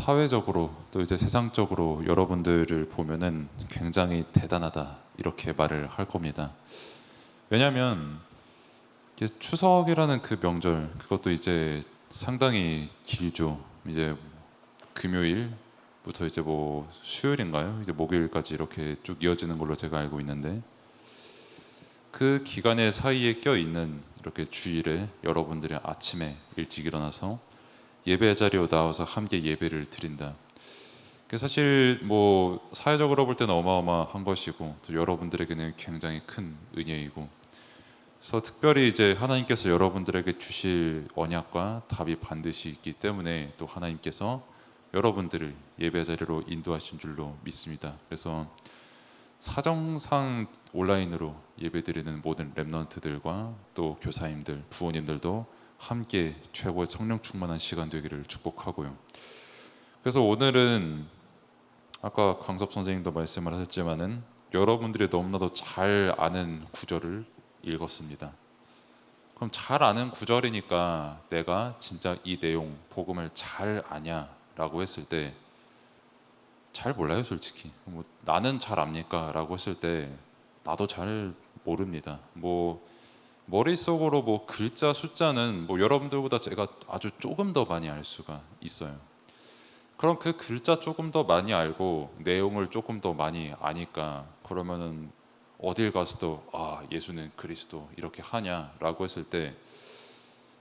사회적으로 또 이제 세상적으로 여러분들을 보면은 굉장히 대단하다 이렇게 말을 할 겁니다. 왜냐하면 이게 추석이라는 그 명절 그것도 이제 상당히 길죠. 이제 금요일부터 이제 뭐 수요일인가요? 이제 목요일까지 이렇게 쭉 이어지는 걸로 제가 알고 있는데 그 기간의 사이에 껴 있는 이렇게 주일에 여러분들이 아침에 일찍 일어나서 예배 자리로 나와서 함께 예배를 드린다. 그 사실 뭐 사회적으로 볼 때는 어마어마한 것이고 또 여러분들에게는 굉장히 큰 은혜이고 그래서 특별히 이제 하나님께서 여러분들에게 주실 언약과 답이 반드시 있기 때문에 또 하나님께서 여러분들을 예배 자리로 인도하신 줄로 믿습니다. 그래서 사정상 온라인으로 예배드리는 모든 렘넌트들과 또 교사님들, 부모님들도 함께 최고의 성령 충만한 시간 되기를 축복하고요. 그래서 오늘은 아까 강섭 선생님도 말씀을 하셨지만은 여러분들이 너무나도 잘 아는 구절을 읽었습니다. 그럼 잘 아는 구절이니까 내가 진짜 이 내용 복음을 잘 아냐라고 했을 때 잘 몰라요, 솔직히. 뭐 나는 잘 압니까? 라고 했을 때 나도 잘 모릅니다. 뭐 머릿속으로 뭐 글자 숫자는 뭐 여러분들보다 제가 아주 조금 더 많이 알 수가 있어요. 그럼 그 글자 조금 더 많이 알고 내용을 조금 더 많이 아니까 그러면은 어딜 가서도 예수는 그리스도 이렇게 하냐라고 했을 때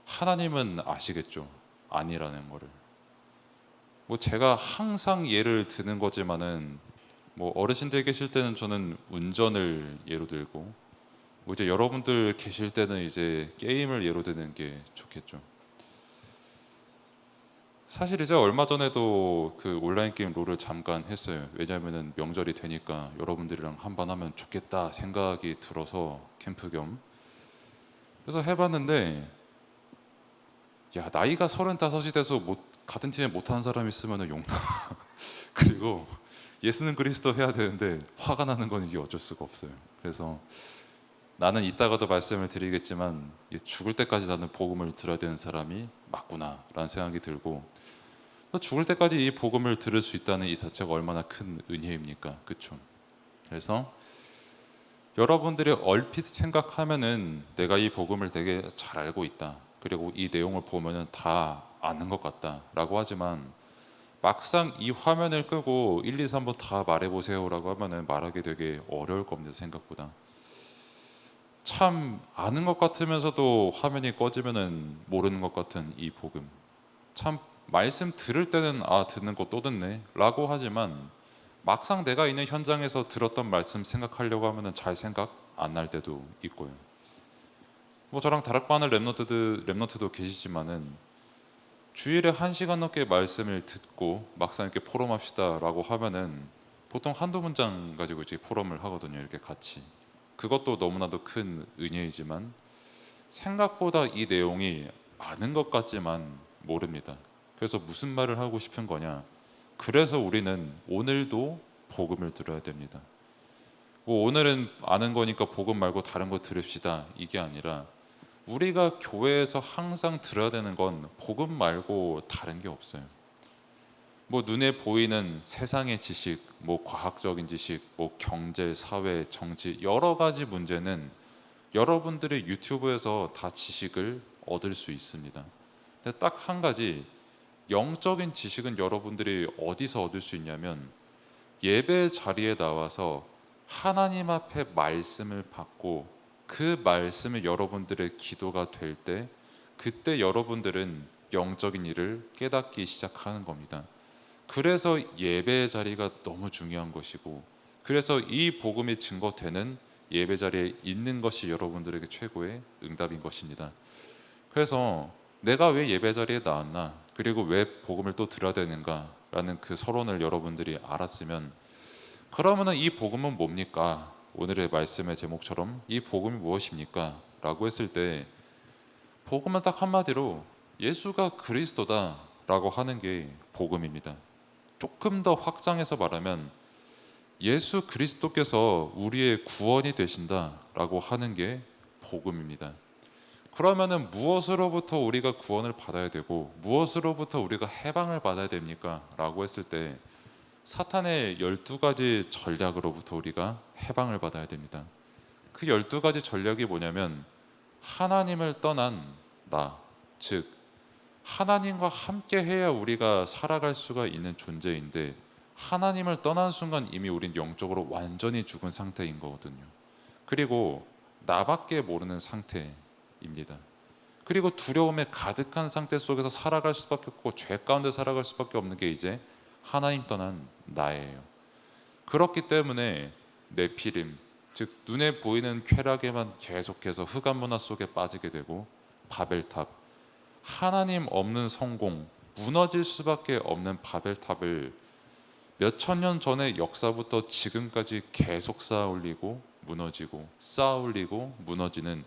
하나님은 아시겠죠. 아니라는 거를. 뭐 제가 항상 예를 드는 거지만은 뭐 어르신들 계실 때는 저는 운전을 예로 들고 뭐 이제 여러분들 계실 때는 이제 게임을 예로 드는 게 좋겠죠. 사실 이제 얼마 전에도 그 온라인 게임 롤을 잠깐 했어요. 왜냐하면은 명절이 되니까 여러분들이랑 한번 하면 좋겠다 생각이 들어서 캠프 겸 그래서 해봤는데 야 나이가 35이 돼서 같은 팀에 못하는 사람 있으면은 용나. 그리고 예수는 그리스도 해야 되는데 화가 나는 건 이게 어쩔 수가 없어요. 그래서 나는 이따가도 말씀을 드리겠지만 죽을 때까지 나는 복음을 들어야 되는 사람이 맞구나라는 생각이 들고 또 죽을 때까지 이 복음을 들을 수 있다는 이 자체가 얼마나 큰 은혜입니까? 그렇죠? 그래서 여러분들이 얼핏 생각하면은 내가 이 복음을 되게 잘 알고 있다. 그리고 이 내용을 보면은 다 아는 것 같다라고 하지만 막상 이 화면을 끄고 1, 2, 3번 다 말해보세요라고 하면은 말하기 되게 어려울 겁니다. 생각보다. 참 아는 것 같으면서도 화면이 꺼지면은 모르는 것 같은 이 복음. 참 말씀 들을 때는 듣는 거 또 듣네 라고 하지만 막상 내가 있는 현장에서 들었던 말씀 생각하려고 하면은 잘 생각 안 날 때도 있고요. 뭐 저랑 다락방하는 랩런트도 계시지만은 주일에 1시간 넘게 말씀을 듣고 막상 이렇게 포럼합시다라고 하면은 보통 한두 문장 가지고 이제 포럼을 하거든요. 이렇게 같이. 그것도 너무나도 큰 은혜이지만 생각보다 이 내용이 아는 것 같지만 모릅니다. 그래서 무슨 말을 하고 싶은 거냐? 그래서 우리는 오늘도 복음을 들어야 됩니다. 뭐 오늘은 아는 거니까 복음 말고 다른 거 들읍시다. 이게 아니라 우리가 교회에서 항상 들어야 되는 건 복음 말고 다른 게 없어요. 뭐 눈에 보이는 세상의 지식, 뭐 과학적인 지식, 뭐 경제, 사회, 정치 여러 가지 문제는 여러분들의 유튜브에서 다 지식을 얻을 수 있습니다. 근데 딱 한 가지 영적인 지식은 여러분들이 어디서 얻을 수 있냐면 예배 자리에 나와서 하나님 앞에 말씀을 받고 그 말씀이 여러분들의 기도가 될 때 그때 여러분들은 영적인 일을 깨닫기 시작하는 겁니다. 그래서 예배 자리가 너무 중요한 것이고 그래서 이 복음이 증거되는 예배 자리에 있는 것이 여러분들에게 최고의 응답인 것입니다. 그래서 내가 왜 예배 자리에 나왔나 그리고 왜 복음을 또 들어야 되는가라는 그 서론을 여러분들이 알았으면 그러면은 이 복음은 뭡니까? 오늘의 말씀의 제목처럼 이 복음이 무엇입니까? 라고 했을 때 복음은 딱 한마디로 예수가 그리스도다라고 하는 게 복음입니다. 조금 더 확장해서 말하면 예수 그리스도께서 우리의 구원이 되신다라고 하는 게 복음입니다. 그러면은 무엇으로부터 우리가 구원을 받아야 되고 무엇으로부터 우리가 해방을 받아야 됩니까? 라고 했을 때 사탄의 12가지 전략으로부터 우리가 해방을 받아야 됩니다. 그 12가지 전략이 뭐냐면 하나님을 떠난 나, 즉 하나님과 함께 해야 우리가 살아갈 수가 있는 존재인데 하나님을 떠난 순간 이미 우린 영적으로 완전히 죽은 상태인 거거든요. 그리고 나밖에 모르는 상태입니다. 그리고 두려움에 가득한 상태 속에서 살아갈 수밖에 없고 죄 가운데 살아갈 수밖에 없는 게 이제 하나님 떠난 나예요. 그렇기 때문에 네피림, 즉 눈에 보이는 쾌락에만 계속해서 흑암 문화 속에 빠지게 되고 바벨탑, 하나님 없는 성공, 무너질 수밖에 없는 바벨탑을 몇 천 년 전의 역사부터 지금까지 계속 쌓아 올리고 무너지고 쌓아 올리고 무너지는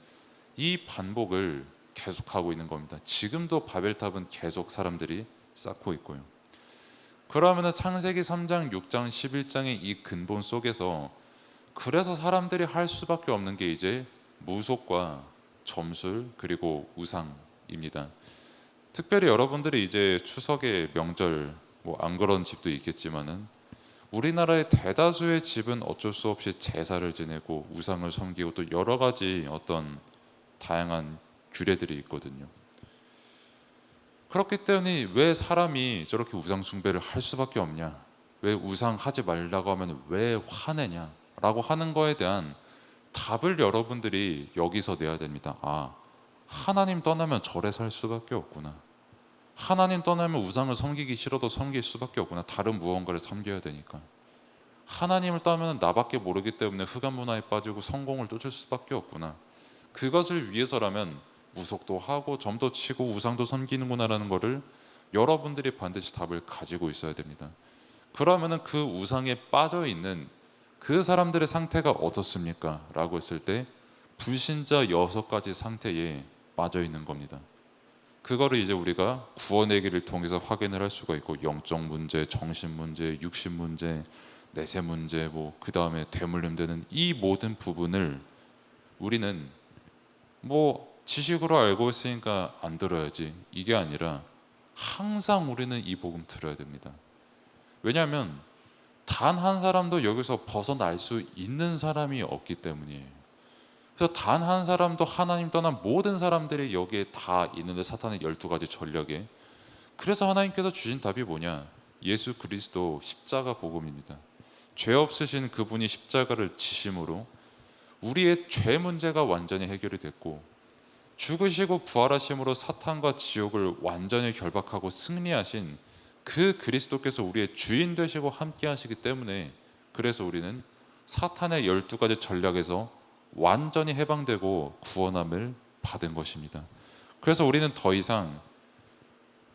이 반복을 계속하고 있는 겁니다. 지금도 바벨탑은 계속 사람들이 쌓고 있고요. 그러면 창세기 3장, 6장, 11장의 이 근본 속에서 그래서 사람들이 할 수밖에 없는 게 이제 무속과 점술 그리고 우상입니다. 특별히 여러분들이 이제 추석의 명절 뭐 안 그런 집도 있겠지만은 우리나라의 대다수의 집은 어쩔 수 없이 제사를 지내고 우상을 섬기고 또 여러 가지 어떤 다양한 규례들이 있거든요. 그렇기 때문에 왜 사람이 저렇게 우상 숭배를 할 수밖에 없냐? 왜 우상 하지 말라고 하면 왜 화내냐? 라고 하는 거에 대한 답을 여러분들이 여기서 내야 됩니다. 아, 하나님 떠나면 절에 살 수밖에 없구나. 하나님 떠나면 우상을 섬기기 싫어도 섬길 수밖에 없구나. 다른 무언가를 섬겨야 되니까. 하나님을 떠나면 나밖에 모르기 때문에 흑암 문화에 빠지고 성공을 쫓을 수밖에 없구나. 그것을 위해서라면 무속도 하고 점도 치고 우상도 섬기는구나라는 것을 여러분들이 반드시 답을 가지고 있어야 됩니다. 그러면은 그 우상에 빠져 있는 그 사람들의 상태가 어떻습니까? 라고 했을 때 불신자 6가지 상태에 빠져 있는 겁니다. 그거를 이제 우리가 구원의 길을 통해서 확인을 할 수가 있고 영적 문제, 정신 문제, 육신 문제, 내세 문제, 뭐 그 다음에 대물림되는 이 모든 부분을 우리는 뭐 지식으로 알고 있으니까 안 들어야지 이게 아니라 항상 우리는 이 복음 들어야 됩니다. 왜냐하면 단 한 사람도 여기서 벗어날 수 있는 사람이 없기 때문이에요. 그래서 단 한 사람도 하나님 떠난 모든 사람들이 여기에 다 있는데 사탄의 12가지 전략에 그래서 하나님께서 주신 답이 뭐냐? 예수 그리스도 십자가 복음입니다. 죄 없으신 그분이 십자가를 지심으로 우리의 죄 문제가 완전히 해결이 됐고 죽으시고 부활하심으로 사탄과 지옥을 완전히 결박하고 승리하신 그 그리스도께서 우리의 주인 되시고 함께 하시기 때문에 그래서 우리는 사탄의 12가지 전략에서 완전히 해방되고 구원함을 받은 것입니다. 그래서 우리는 더 이상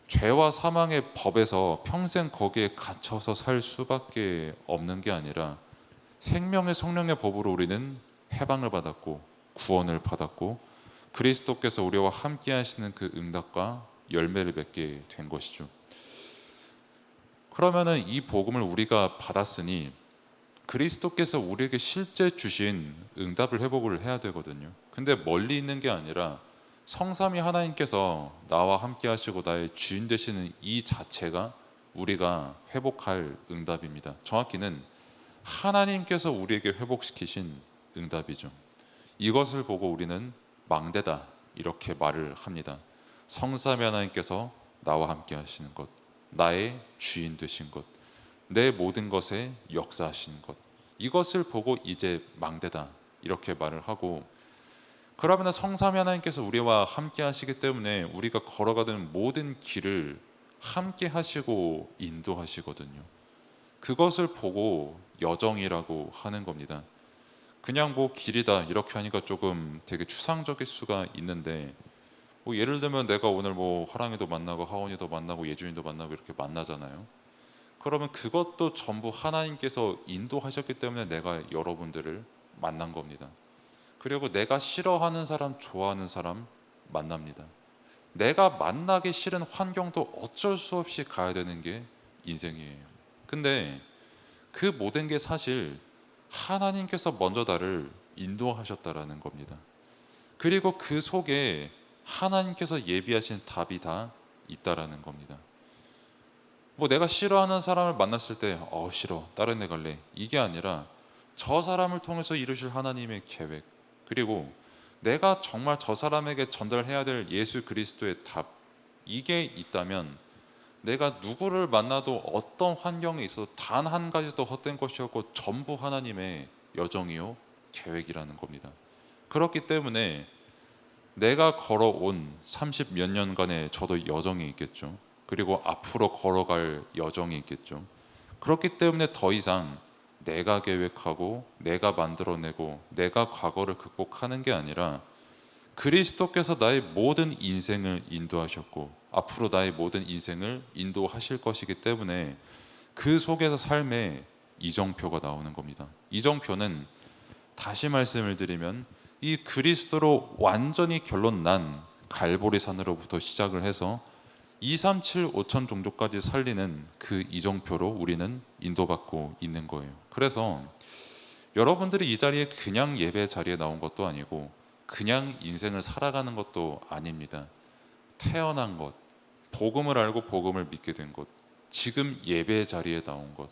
죄와 사망의 법에서 평생 거기에 갇혀서 살 수밖에 없는 게 아니라 생명의 성령의 법으로 우리는 해방을 받았고 구원을 받았고 그리스도께서 우리와 함께 하시는 그 응답과 열매를 맺게 된 것이죠. 그러면은 이 복음을 우리가 받았으니 그리스도께서 우리에게 실제 주신 응답을 회복을 해야 되거든요. 근데 멀리 있는 게 아니라 성삼위 하나님께서 나와 함께 하시고 나의 주인 되시는 이 자체가 우리가 회복할 응답입니다. 정확히는 하나님께서 우리에게 회복시키신 응답이죠. 이것을 보고 우리는 망대다 이렇게 말을 합니다. 성삼위 하나님께서 나와 함께 하시는 것, 나의 주인 되신 것, 내 모든 것에 역사하시는 것, 이것을 보고 이제 망대다 이렇게 말을 하고 그러면 성삼위 하나님께서 우리와 함께 하시기 때문에 우리가 걸어가는 모든 길을 함께 하시고 인도하시거든요. 그것을 보고 여정이라고 하는 겁니다. 그냥 뭐 길이다 이렇게 하니까 조금 되게 추상적일 수가 있는데 뭐 예를 들면 내가 오늘 뭐 화랑이도 만나고 하원이도 만나고 예준이도 만나고 이렇게 만나잖아요. 그러면 그것도 전부 하나님께서 인도하셨기 때문에 내가 여러분들을 만난 겁니다. 그리고 내가 싫어하는 사람, 좋아하는 사람 만납니다. 내가 만나기 싫은 환경도 어쩔 수 없이 가야 되는 게 인생이에요. 근데 그 모든 게 사실 하나님께서 먼저 나를 인도하셨다라는 겁니다. 그리고 그 속에 하나님께서 예비하신 답이 다 있다라는 겁니다. 뭐 내가 싫어하는 사람을 만났을 때 싫어 다른 데 갈래 이게 아니라 저 사람을 통해서 이루실 하나님의 계획, 그리고 내가 정말 저 사람에게 전달해야 될 예수 그리스도의 답, 이게 있다면 내가 누구를 만나도 어떤 환경에 있어도 단 한 가지도 헛된 것이 없고 전부 하나님의 여정이요 계획이라는 겁니다. 그렇기 때문에 내가 걸어온 30 몇 년간의 저도 여정이 있겠죠. 그리고 앞으로 걸어갈 여정이 있겠죠. 그렇기 때문에 더 이상 내가 계획하고 내가 만들어내고 내가 과거를 극복하는 게 아니라 그리스도께서 나의 모든 인생을 인도하셨고 앞으로 나의 모든 인생을 인도하실 것이기 때문에 그 속에서 삶의 이정표가 나오는 겁니다. 이정표는 다시 말씀을 드리면 이 그리스도로 완전히 결론 난 갈보리 산으로부터 시작을 해서 2, 3, 7, 5천 종족까지 살리는 그 이정표로 우리는 인도받고 있는 거예요. 그래서 여러분들이 이 자리에 그냥 예배 자리에 나온 것도 아니고 그냥 인생을 살아가는 것도 아닙니다. 태어난 것, 복음을 알고 복음을 믿게 된 것, 지금 예배 자리에 나온 것,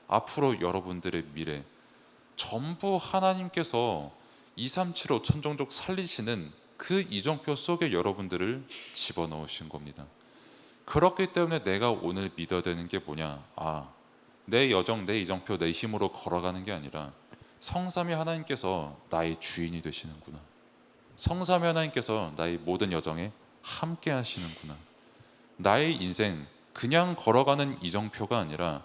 앞으로 여러분들의 미래, 전부 하나님께서 2, 3, 7, 5천 종족 살리시는 그 이정표 속에 여러분들을 집어넣으신 겁니다. 그렇기 때문에 내가 오늘 믿어야 되는 게 뭐냐? 내 여정, 내 이정표, 내 힘으로 걸어가는 게 아니라 성삼위 하나님께서 나의 주인이 되시는구나. 성삼위 하나님께서 나의 모든 여정에 함께 하시는구나. 나의 인생 그냥 걸어가는 이정표가 아니라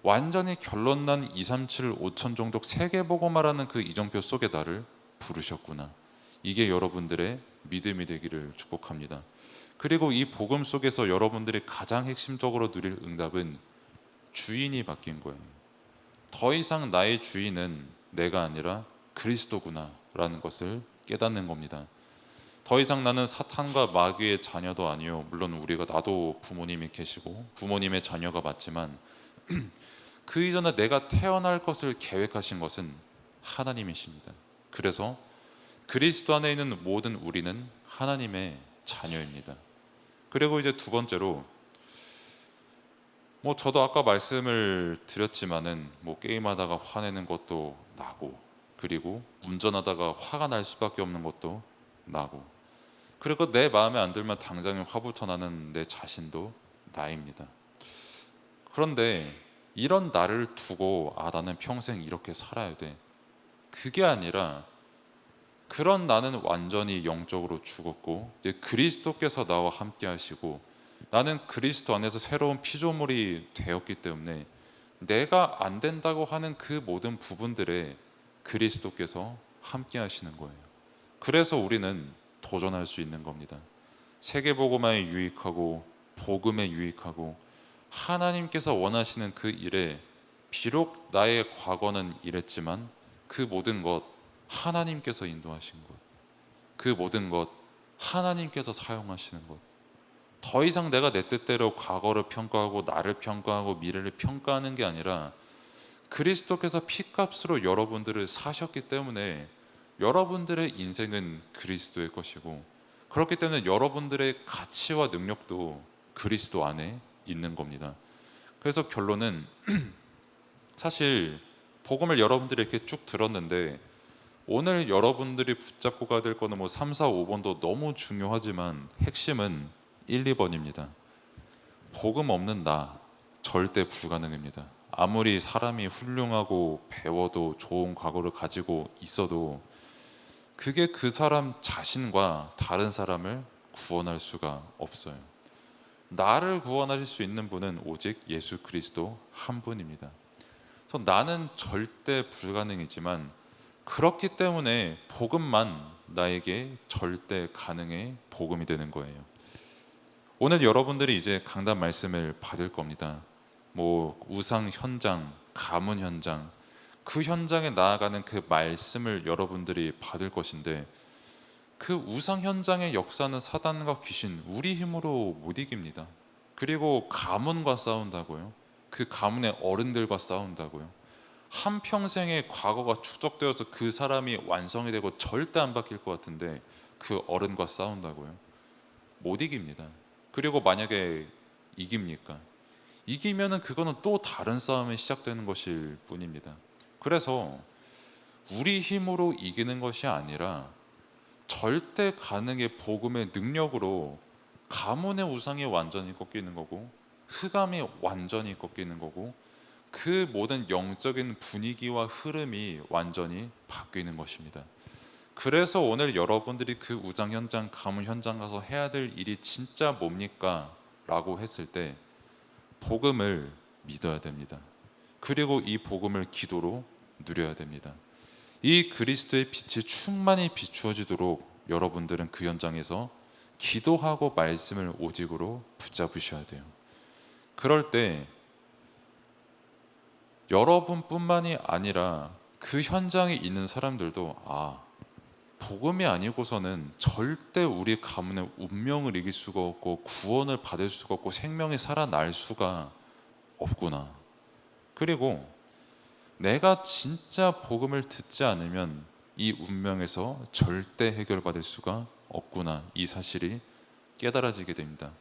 완전히 결론난 2, 3, 7, 5천 종족 세계보고 말하는 그 이정표 속에 나를 부르셨구나. 이게 여러분들의 믿음이 되기를 축복합니다. 그리고 이 복음 속에서 여러분들이 가장 핵심적으로 누릴 응답은 주인이 바뀐 거예요. 더 이상 나의 주인은 내가 아니라 그리스도구나 라는 것을 깨닫는 겁니다. 더 이상 나는 사탄과 마귀의 자녀도 아니요, 물론 나도 부모님이 계시고 부모님의 자녀가 맞지만 그 이전에 내가 태어날 것을 계획하신 것은 하나님이십니다. 그래서 그리스도 안에 있는 모든 우리는 하나님의 자녀입니다. 그리고 이제 두 번째로, 저도 아까 말씀을 드렸지만은 게임하다가 화내는 것도 나고, 그리고 운전하다가 화가 날 수밖에 없는 것도 나고, 그리고 내 마음에 안 들면 당장에 화부터 나는 내 자신도 나입니다. 그런데 이런 나를 두고 나는 평생 이렇게 살아야 돼, 그게 아니라 그런 나는 완전히 영적으로 죽었고 이제 그리스도께서 나와 함께 하시고 나는 그리스도 안에서 새로운 피조물이 되었기 때문에 내가 안 된다고 하는 그 모든 부분들에 그리스도께서 함께 하시는 거예요. 그래서 우리는 도전할 수 있는 겁니다. 세계복음화에 유익하고 복음에 유익하고 하나님께서 원하시는 그 일에 비록 나의 과거는 이랬지만 그 모든 것 하나님께서 인도하신 것, 그 모든 것 하나님께서 사용하시는 것, 더 이상 내가 내 뜻대로 과거를 평가하고 나를 평가하고 미래를 평가하는 게 아니라 그리스도께서 피값으로 여러분들을 사셨기 때문에 여러분들의 인생은 그리스도의 것이고, 그렇기 때문에 여러분들의 가치와 능력도 그리스도 안에 있는 겁니다. 그래서 결론은 사실 복음을 여러분들이 이렇게 쭉 들었는데 오늘 여러분들이 붙잡고 가야 될 거는 3, 4, 5번도 너무 중요하지만 핵심은 1, 2번입니다. 복음 없는 나 절대 불가능입니다. 아무리 사람이 훌륭하고 배워도 좋은 과거를 가지고 있어도 그게 그 사람 자신과 다른 사람을 구원할 수가 없어요. 나를 구원하실 수 있는 분은 오직 예수 그리스도 한 분입니다. 그래서 나는 절대 불가능이지만 그렇기 때문에 복음만 나에게 절대 가능의 복음이 되는 거예요. 오늘 여러분들이 이제 강단 말씀을 받을 겁니다. 우상 현장, 가문 현장, 그 현장에 나아가는 그 말씀을 여러분들이 받을 것인데 그 우상 현장의 역사는 사단과 귀신, 우리 힘으로 못 이깁니다. 그리고 가문과 싸운다고요. 그 가문의 어른들과 싸운다고요. 한평생의 과거가 추적되어서 그 사람이 완성이 되고 절대 안 바뀔 것 같은데 그 어른과 싸운다고요. 못 이깁니다. 그리고 만약에 이깁니까? 이기면은 그거는 또 다른 싸움이 시작되는 것일 뿐입니다. 그래서 우리 힘으로 이기는 것이 아니라 절대 가능의 복음의 능력으로 가문의 우상이 완전히 꺾이는 거고, 흑암이 완전히 꺾이는 거고, 그 모든 영적인 분위기와 흐름이 완전히 바뀌는 것입니다. 그래서 오늘 여러분들이 그 우상 현장, 가문 현장 가서 해야 될 일이 진짜 뭡니까? 라고 했을 때 복음을 믿어야 됩니다. 그리고 이 복음을 기도로 누려야 됩니다. 이 그리스도의 빛이 충만히 비추어지도록 여러분들은 그 현장에서 기도하고 말씀을 오직으로 붙잡으셔야 돼요. 그럴 때 여러분뿐만이 아니라 그 현장에 있는 사람들도 복음이 아니고서는 절대 우리 가문의 운명을 이길 수가 없고 구원을 받을 수가 없고 생명이 살아날 수가 없구나. 그리고 내가 진짜 복음을 듣지 않으면 이 운명에서 절대 해결받을 수가 없구나. 이 사실이 깨달아지게 됩니다.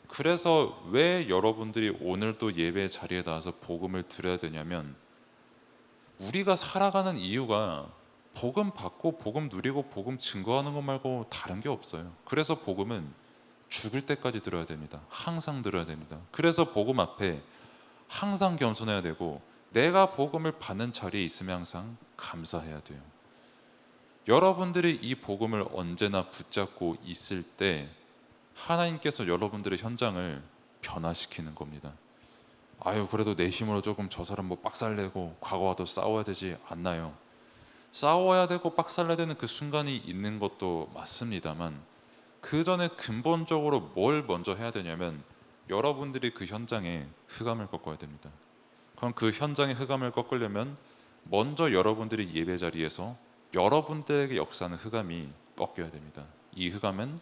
그래서 왜 여러분들이 오늘도 예배 자리에 나와서 복음을 들어야 되냐면, 우리가 살아가는 이유가 복음 받고 복음 누리고 복음 증거하는 것 말고 다른 게 없어요. 그래서 복음은 죽을 때까지 들어야 됩니다. 항상 들어야 됩니다. 그래서 복음 앞에 항상 겸손해야 되고, 내가 복음을 받는 자리에 있으면 항상 감사해야 돼요. 여러분들이 이 복음을 언제나 붙잡고 있을 때 하나님께서 여러분들의 현장을 변화시키는 겁니다. 그래도 내 힘으로 조금 저 사람 뭐 빡살내고 과거와도 싸워야 되지 않나요? 싸워야 되고 빡살내야 되는 그 순간이 있는 것도 맞습니다만, 그 전에 근본적으로 뭘 먼저 해야 되냐면, 여러분들이 그 현장에 흑암을 꺾어야 됩니다. 그럼 그 현장의 흑암을 꺾으려면 먼저 여러분들이 예배 자리에서 여러분들에게 역사하는 흑암이 꺾여야 됩니다. 이 흑암은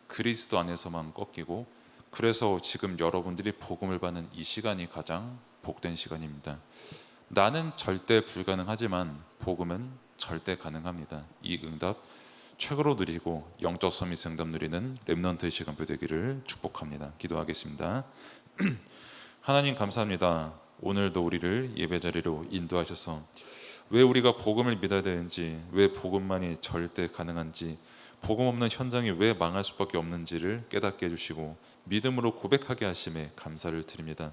그리스도 안에서만 꺾이고, 그래서 지금 여러분들이 복음을 받는 이 시간이 가장 복된 시간입니다. 나는 절대 불가능하지만 복음은 절대 가능합니다. 이 응답 최고로 누리고 영적 서밋 응답 누리는 렘넌트의 시간 되기를 축복합니다. 기도하겠습니다. 하나님 감사합니다. 오늘도 우리를 예배 자리로 인도하셔서 왜 우리가 복음을 믿어야 되는지, 왜 복음만이 절대 가능한지, 복음 없는 현장이 왜 망할 수밖에 없는지를 깨닫게 해주시고 믿음으로 고백하게 하심에 감사를 드립니다.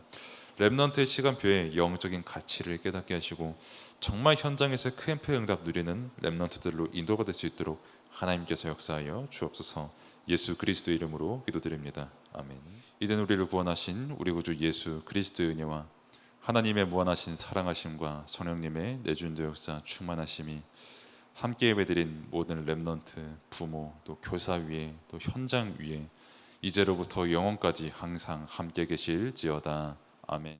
렘넌트의 시간표에 영적인 가치를 깨닫게 하시고 정말 현장에서 캠프의 응답 누리는 렘넌트들로 인도받을 수 있도록 하나님께서 역사하여 주옵소서. 예수 그리스도 이름으로 기도드립니다. 아멘. 이제는 우리를 구원하신 우리 구주 예수 그리스도의 은혜와 하나님의 무한하신 사랑하심과 성령님의 내주인도 역사 충만하심이 함께 예배드린 모든 렘넌트, 부모, 또 교사 위에, 또 현장 위에 이제로부터 영원까지 항상 함께 계실지어다. 아멘.